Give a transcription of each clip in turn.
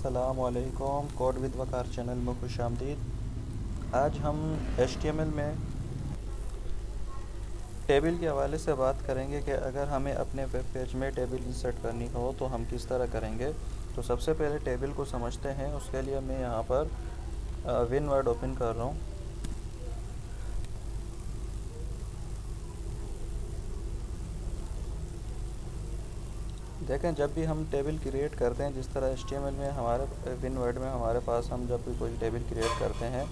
अस्सलामुअलैकुम। Code with Waqar channel में खुश आमदीद। आज हम HTML में टेबल के हवाले से बात करेंगे कि अगर हमें अपने वेब पेज में टेबल इंसर्ट करनी हो तो हम किस तरह करेंगे। तो सबसे पहले टेबल को समझते हैं। उसके लिए मैं यहाँ पर विनवर्ड ओपन कर रहा हूँ। देखें, जब भी हम टेबल क्रिएट करते हैं, जिस तरह HTML में हमारे विनवर्ड में हमारे पास हम जब भी कोई टेबल क्रिएट करते हैं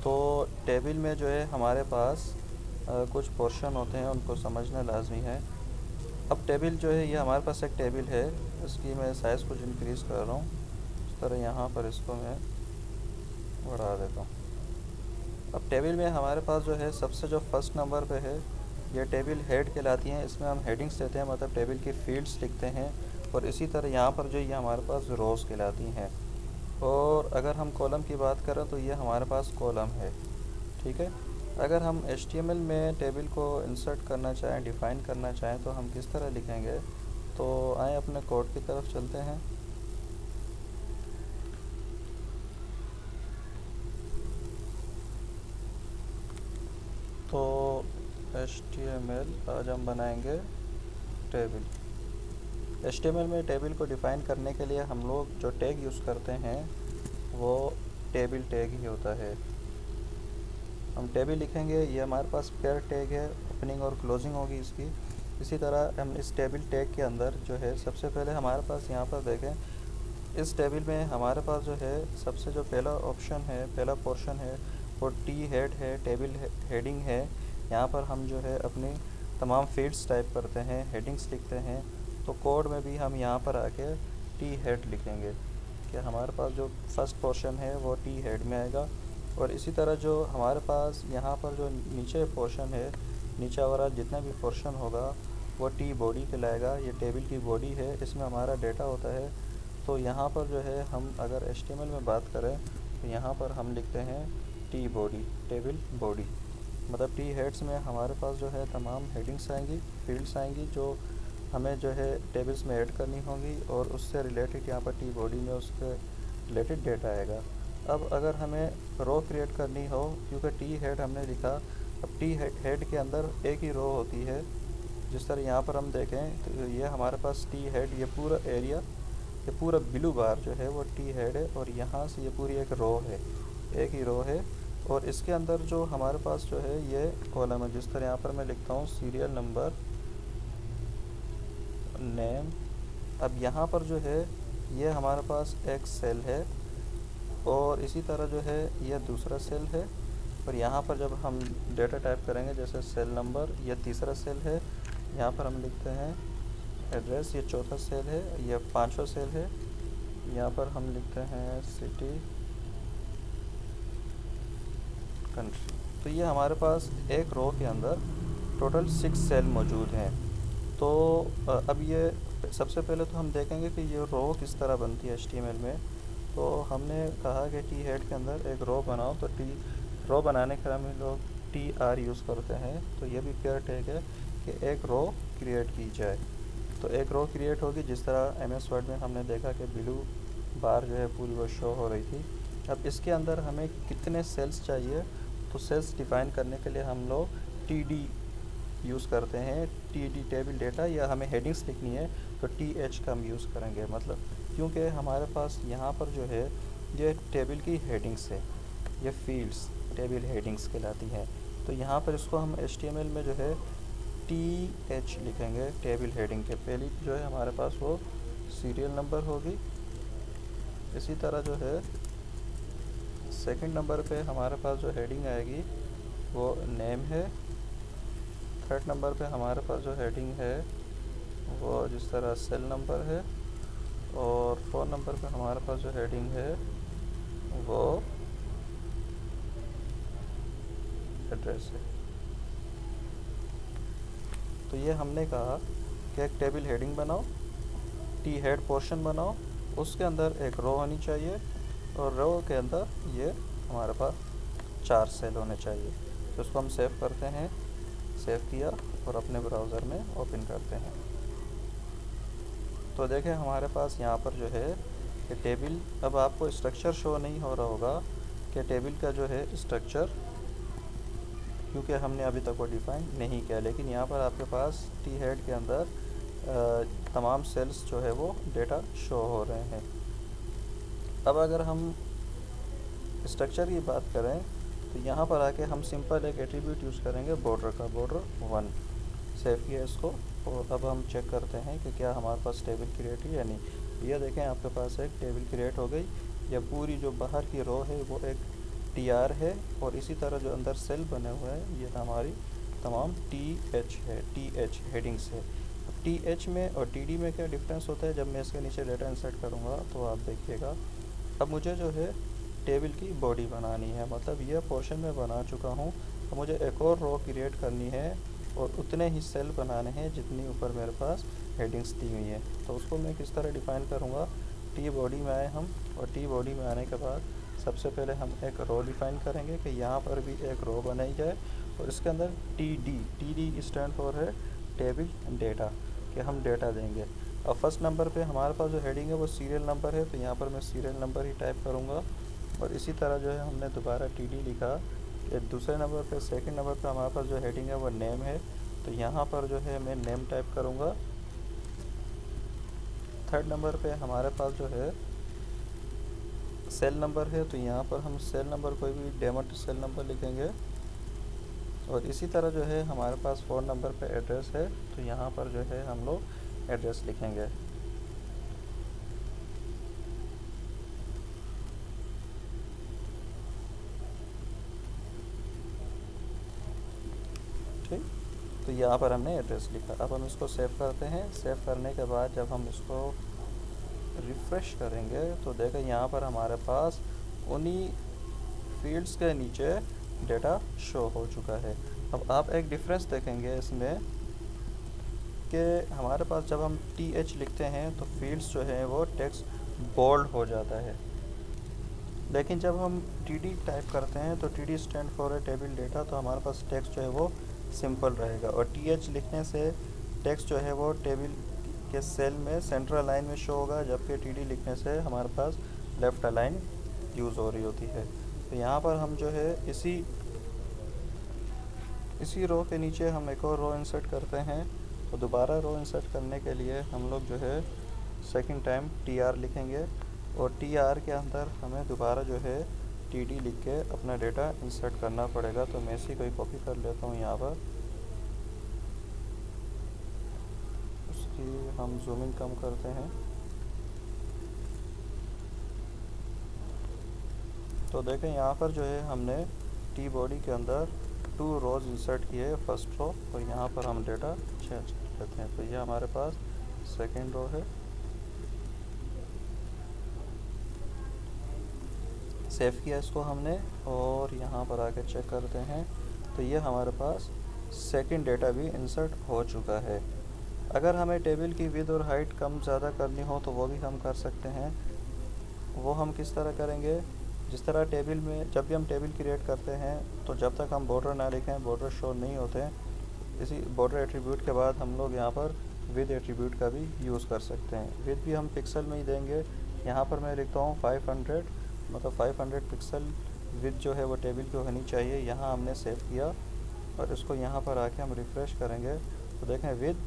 तो टेबल में जो है हमारे पास कुछ पोर्शन होते हैं, उनको समझना लाजमी है। अब टेबल जो है, ये हमारे पास एक टेबल है। इसकी मैं साइज़ कुछ इंक्रीज़ कर रहा हूँ। इस तरह यहाँ पर इसको मैं बढ़ा देता हूँ। अब टेबल में हमारे पास जो है सबसे जो फर्स्ट नंबर पे है, ये टेबल हेड कहलाती हैं। इसमें हम हेडिंग्स देते हैं, मतलब टेबल की फील्ड्स लिखते हैं। और इसी तरह यहाँ पर जो ये हमारे पास रोज़ कहलाती हैं। और अगर हम कॉलम की बात करें तो ये हमारे पास कॉलम है। ठीक है। अगर हम HTML में टेबल को इंसर्ट करना चाहें, डिफ़ाइन करना चाहें, तो हम किस तरह लिखेंगे। तो आए अपने कोड की तरफ चलते हैं। तो HTML आज हम बनाएंगे टेबल। HTML में टेबल को डिफ़ाइन करने के लिए हम लोग जो टैग यूज़ करते हैं वो टेबल टैग ही होता है। हम टेबल लिखेंगे, ये हमारे पास पेयर टैग है, ओपनिंग और क्लोजिंग होगी इसकी। इसी तरह हम इस टेबल टैग के अंदर जो है सबसे पहले हमारे पास यहाँ पर देखें, इस टेबल में हमारे पास जो है सबसे जो पहला ऑप्शन है, पहला पोर्शन है, वो टी हेड है, टेबल हेडिंग है। यहाँ पर हम जो है अपनी तमाम फील्ड्स टाइप करते हैं, हेडिंग्स लिखते हैं। तो कोड में भी हम यहाँ पर आके टी हेड लिखेंगे कि हमारे पास जो फर्स्ट पोर्शन है वो टी हेड में आएगा। और इसी तरह जो हमारे पास यहाँ पर जो नीचे पोर्शन है, नीचे वाला जितना भी पोर्शन होगा वो टी बॉडी कहलाएगा। ये टेबल की बॉडी है, इसमें हमारा डेटा होता है। तो यहाँ पर जो है हम अगर HTML में बात करें तो यहाँ पर हम लिखते हैं टी बॉडी, टेबल बॉडी। मतलब टी हेड्स में हमारे पास जो है तमाम हेडिंग्स आएंगी, फील्ड्स आएंगी जो हमें जो है टेबल्स में ऐड करनी होंगी। और उससे रिलेटेड यहाँ पर टी बॉडी में उसके रिलेटेड डेटा आएगा। अब अगर हमें रो क्रिएट करनी हो, क्योंकि टी हेड हमने लिखा, अब टी हेड के अंदर एक ही रो होती है। जिस तरह यहाँ पर हम देखें तो ये हमारे पास टी हेड, ये पूरा एरिया, ये पूरा ब्लू बार जो है वो टी हेड है। और यहाँ से ये पूरी एक रो है, एक ही रो है। और इसके अंदर जो हमारे पास जो है ये कॉलम है। जिस तरह यहाँ पर मैं लिखता हूँ सीरियल नंबर, नेम। अब यहाँ पर जो है ये हमारे पास एक सेल है, और इसी तरह जो है ये दूसरा सेल है। और यहाँ पर जब हम डेटा टाइप करेंगे, जैसे सेल नंबर, ये तीसरा सेल है। यहाँ पर हम लिखते हैं एड्रेस, ये चौथा सेल है, ये पांचवा सेल है। यहाँ पर हम लिखते हैं सिटी, कंट्री। तो ये हमारे पास एक रो के अंदर टोटल 6 सेल मौजूद हैं। तो अब ये सबसे पहले तो हम देखेंगे कि ये रो किस तरह बनती है HTML में। तो हमने कहा कि टी हेड के अंदर एक रो बनाओ। तो टी रो बनाने के लिए हम लोग TR यूज़ करते हैं। तो ये भी पेयर टैग है कि एक रो क्रिएट की जाए। तो एक रो क्रिएट होगी, जिस तरह MS वर्ड में हमने देखा कि ब्लू बार जो है पूरी वो शो हो रही थी। अब इसके अंदर हमें कितने सेल्स चाहिए, तो सेल्स डिफ़ाइन करने के लिए हम लोग TD यूज़ करते हैं, TD टेबल डेटा। या हमें हेडिंग्स लिखनी है तो TH का हम यूज़ करेंगे। मतलब क्योंकि हमारे पास यहाँ पर जो है ये टेबल की हेडिंग्स है, ये फील्ड्स टेबल हेडिंग्स कहलाती हैं। तो यहाँ पर इसको हम HTML में जो है TH लिखेंगे टेबल हेडिंग के। पहली जो है हमारे पास वो सीरियल नंबर होगी। इसी तरह जो है सेकंड नंबर पे हमारे पास जो हेडिंग आएगी वो नेम है। थर्ड नंबर पे हमारे पास जो हेडिंग है वो जिस तरह सेल नंबर है। और फोर्थ नंबर पे हमारे पास जो हेडिंग है वो एड्रेस है। तो ये हमने कहा कि एक टेबल हेडिंग बनाओ, टी हेड पोर्शन बनाओ, उसके अंदर एक रो होनी चाहिए, और रो के अंदर ये हमारे पास 4 सेल होने चाहिए। तो इसको हम सेव करते हैं। सेव किया और अपने ब्राउज़र में ओपन करते हैं। तो देखें हमारे पास यहाँ पर जो है कि टेबल, अब आपको स्ट्रक्चर शो नहीं हो रहा होगा कि टेबल का जो है स्ट्रक्चर, क्योंकि हमने अभी तक वो डिफ़ाइन नहीं किया, लेकिन यहाँ पर आपके पास टी हेड के अंदर तमाम सेल्स जो है वो डेटा शो हो रहे हैं। अब अगर हम स्ट्रक्चर की बात करें तो यहाँ पर आके हम सिंपल एक एट्रीब्यूट यूज़ करेंगे बॉर्डर का, बॉर्डर 1। सेव किया इसको और अब हम चेक करते हैं कि क्या हमारे पास टेबल क्रिएट हुई या नहीं। यह देखें आपके पास एक टेबल क्रिएट हो गई। यह पूरी जो बाहर की रो है वो एक टीआर है और इसी तरह जो अंदर सेल बने हुए हैं ये हमारी तमाम टीएच है, टीएच हेडिंग्स है। अब टीएच में और टीडी में क्या डिफरेंस होता है, जब मैं इसके नीचे डेटा इंसर्ट करूँगा तो आप देखिएगा अब मुझे जो है टेबल की बॉडी बनानी है, मतलब यह पोर्शन में बना चुका हूँ। अब मुझे एक और रो क्रिएट करनी है और उतने ही सेल बनाने हैं जितनी ऊपर मेरे पास हेडिंग्स दी हुई हैं। तो उसको मैं किस तरह डिफ़ाइन करूँगा, टी बॉडी में आए हम और टी बॉडी में आने के बाद सबसे पहले हम एक रो डिफ़ाइन करेंगे कि यहाँ पर भी एक रो बनाई जाए और इसके अंदर टी डी स्टैंड फॉर है टेबल डेटा, कि हम डेटा देंगे। अब फर्स्ट नंबर पे हमारे पास जो हेडिंग है वो सीरियल नंबर है, तो यहाँ पर मैं सीरियल नंबर ही टाइप करूँगा। और इसी तरह जो है हमने दोबारा टीडी लिखा कि दूसरे नंबर पे, सेकंड नंबर पे हमारे पास जो हेडिंग है वो नेम है, तो यहाँ पर जो है मैं नेम टाइप करूँगा। थर्ड नंबर पे हमारे पास जो है सेल नंबर है, तो यहाँ पर हम सेल नंबर कोई भी डेमोट सेल नंबर लिखेंगे। और इसी तरह जो है हमारे पास 4 नंबर पे एड्रेस है, तो यहाँ पर जो है हम लोग एड्रेस लिखेंगे। ठीक, तो यहाँ पर हमने एड्रेस लिखा। अब हम इसको सेव करते हैं। सेव करने के बाद जब हम इसको रिफ़्रेश करेंगे तो देखें यहाँ पर हमारे पास उन्हीं फील्ड्स के नीचे डेटा शो हो चुका है। अब आप एक डिफरेंस देखेंगे इसमें कि हमारे पास जब हम TH लिखते हैं तो फील्ड्स जो है वो टेक्स्ट बोल्ड हो जाता है, लेकिन जब हम TD टाइप करते हैं तो TD stand for table data, तो हमारे पास टेक्स्ट जो है वो सिंपल रहेगा। और TH लिखने से टेक्स्ट जो है वो टेबल के सेल में सेंट्रल लाइन में शो होगा, जबकि TD लिखने से हमारे पास लेफ़्ट अलाइन यूज़ हो रही होती है। तो यहाँ पर हम जो है इसी रो के नीचे हम एक और रो इंसर्ट करते हैं। तो दोबारा रो इंसर्ट करने के लिए हम लोग जो है सेकंड टाइम TR लिखेंगे और TR के अंदर हमें दोबारा जो है TD लिख के अपना डेटा इंसर्ट करना पड़ेगा। तो मैं इसी को ही कॉपी कर लेता हूँ यहाँ पर। उसकी हम जूमिंग कम करते हैं। तो देखें यहाँ पर जो है हमने टी बॉडी के अंदर 2 रोज़ इंसर्ट किए, फर्स्ट रो, और यहाँ पर हम डेटा चेंज कर लेते हैं। तो ये हमारे पास सेकंड रो है। सेव किया इसको हमने और यहाँ पर आके चेक करते हैं तो ये हमारे पास सेकंड डेटा भी इंसर्ट हो चुका है। अगर हमें टेबल की विड्थ और हाइट कम ज़्यादा करनी हो तो वो भी हम कर सकते हैं। वो हम किस तरह करेंगे, जिस तरह टेबल में जब भी हम टेबल क्रिएट करते हैं तो जब तक हम बॉर्डर ना लिखें बॉर्डर शो नहीं होते। इसी बॉर्डर एट्रीब्यूट के बाद हम लोग यहाँ पर विद एट्रीब्यूट का भी यूज़ कर सकते हैं। विद भी हम पिक्सल में ही देंगे। यहाँ पर मैं लिखता हूँ 500, मतलब 500 पिक्सल विद जो है वो टेबल की होनी चाहिए। यहाँ हमने सेव किया और इसको यहाँ पर आके हम रिफ़्रेश करेंगे तो देखें विद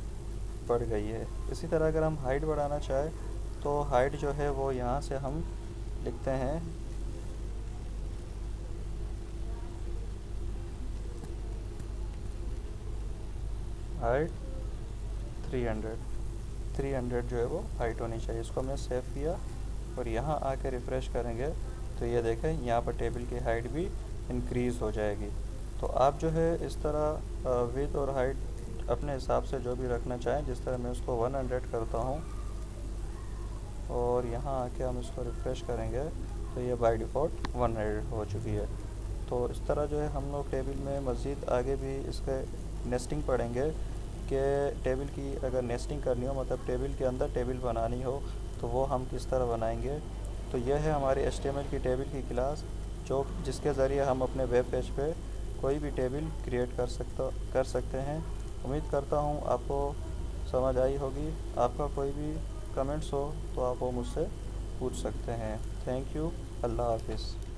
बढ़ गई है। इसी तरह अगर हम हाइट बढ़ाना चाहें तो हाइट जो है वो यहाँ से हम लिखते हैं हाइट 300 जो है वो हाइट होनी चाहिए। इसको हमने सेव किया और यहाँ आके रिफ़्रेश करेंगे तो ये देखें यहाँ पर टेबल की हाइट भी इंक्रीज़ हो जाएगी। तो आप जो है इस तरह विड्थ और हाइट अपने हिसाब से जो भी रखना चाहें, जिस तरह मैं उसको 100 करता हूँ और यहाँ आके हम इसको रिफ़्रेश करेंगे तो ये बाय डिफ़ॉल्ट 100 हो चुकी है। तो इस तरह जो है हम लोग टेबल में मज़ीद आगे भी इसके नेस्टिंग पढ़ेंगे कि टेबल की अगर नेस्टिंग करनी हो, मतलब टेबल के अंदर टेबल बनानी हो तो वो हम किस तरह बनाएंगे। तो यह है हमारी HTML की टेबल की क्लास जिसके ज़रिए हम अपने वेब पेज पे कोई भी टेबल क्रिएट कर सकते हैं। उम्मीद करता हूँ आपको समझ आई होगी। आपका कोई भी कमेंट्स हो तो आप वो मुझसे पूछ सकते हैं। Thank you. अल्लाह हाफिज़।